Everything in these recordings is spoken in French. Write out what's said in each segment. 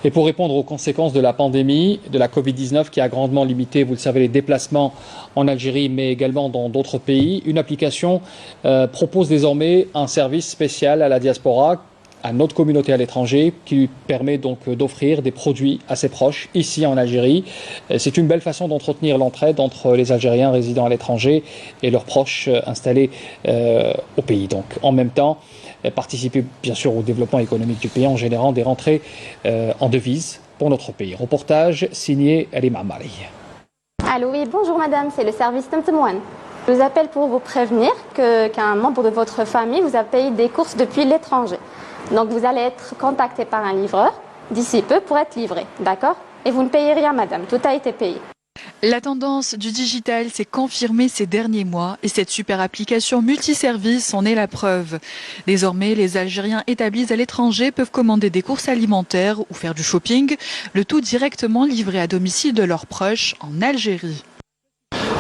Et pour répondre aux conséquences de la pandémie, de la Covid-19 qui a grandement limité, vous le savez, les déplacements en Algérie, mais également dans d'autres pays, une application propose désormais un service spécial à la diaspora, à notre communauté à l'étranger, qui lui permet donc d'offrir des produits à ses proches ici en Algérie. C'est une belle façon d'entretenir l'entraide entre les Algériens résidant à l'étranger et leurs proches installés au pays. Donc en même temps, participer bien sûr au développement économique du pays en générant des rentrées en devises pour notre pays. Reportage signé Elima Mari. Allô, oui, bonjour madame, c'est le service Temtem One. Je vous appelle pour vous prévenir qu'un membre de votre famille vous a payé des courses depuis l'étranger. Donc vous allez être contacté par un livreur d'ici peu pour être livré, d'accord? Et vous ne payez rien madame, tout a été payé. La tendance du digital s'est confirmée ces derniers mois et cette super application multiservice en est la preuve. Désormais, les Algériens établis à l'étranger peuvent commander des courses alimentaires ou faire du shopping, le tout directement livré à domicile de leurs proches en Algérie.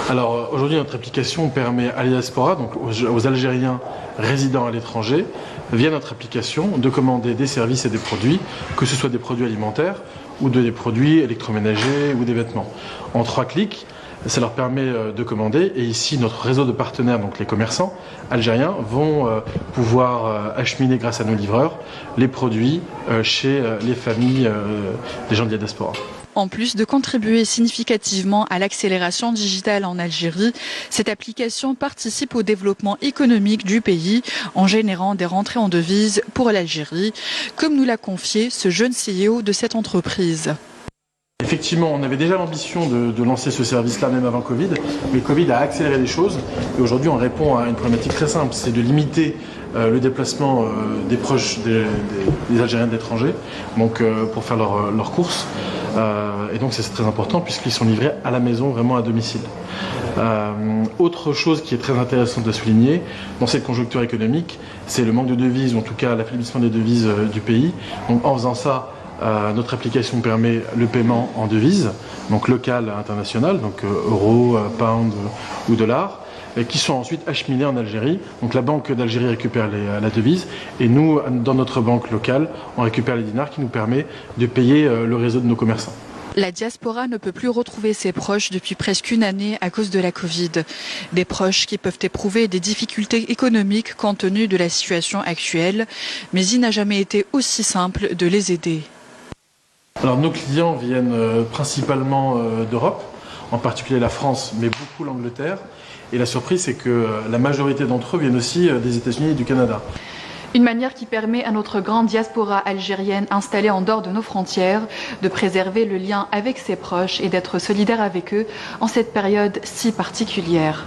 Alors aujourd'hui, notre application permet à la diaspora, donc aux Algériens résidant à l'étranger, via notre application, de commander des services et des produits, que ce soit des produits alimentaires ou des produits électroménagers ou des vêtements. En 3 clics, ça leur permet de commander et ici notre réseau de partenaires, donc les commerçants algériens, vont pouvoir acheminer grâce à nos livreurs les produits chez les familles des gens de la diaspora. En plus de contribuer significativement à l'accélération digitale en Algérie, cette application participe au développement économique du pays en générant des rentrées en devises pour l'Algérie, comme nous l'a confié ce jeune CEO de cette entreprise. Effectivement, on avait déjà l'ambition de lancer ce service-là même avant Covid, mais Covid a accéléré les choses et aujourd'hui on répond à une problématique très simple, c'est de limiter le déplacement des proches des Algériens de l'étranger, donc pour faire leurs courses. Et donc c'est très important puisqu'ils sont livrés à la maison, vraiment à domicile. Autre chose qui est très intéressante à souligner dans cette conjoncture économique, c'est le manque de devises, ou en tout cas l'affaiblissement des devises du pays. Donc en faisant ça, notre application permet le paiement en devises, donc locales, internationales, donc euros, pounds ou dollars, qui sont ensuite acheminés en Algérie. Donc la Banque d'Algérie récupère la devise et nous, dans notre banque locale, on récupère les dinars qui nous permet de payer le réseau de nos commerçants. La diaspora ne peut plus retrouver ses proches depuis presque une année à cause de la Covid. Des proches qui peuvent éprouver des difficultés économiques compte tenu de la situation actuelle, mais il n'a jamais été aussi simple de les aider. Alors nos clients viennent principalement d'Europe, en particulier la France, mais beaucoup l'Angleterre. Et la surprise, c'est que la majorité d'entre eux viennent aussi des États-Unis et du Canada. Une manière qui permet à notre grande diaspora algérienne installée en dehors de nos frontières de préserver le lien avec ses proches et d'être solidaire avec eux en cette période si particulière.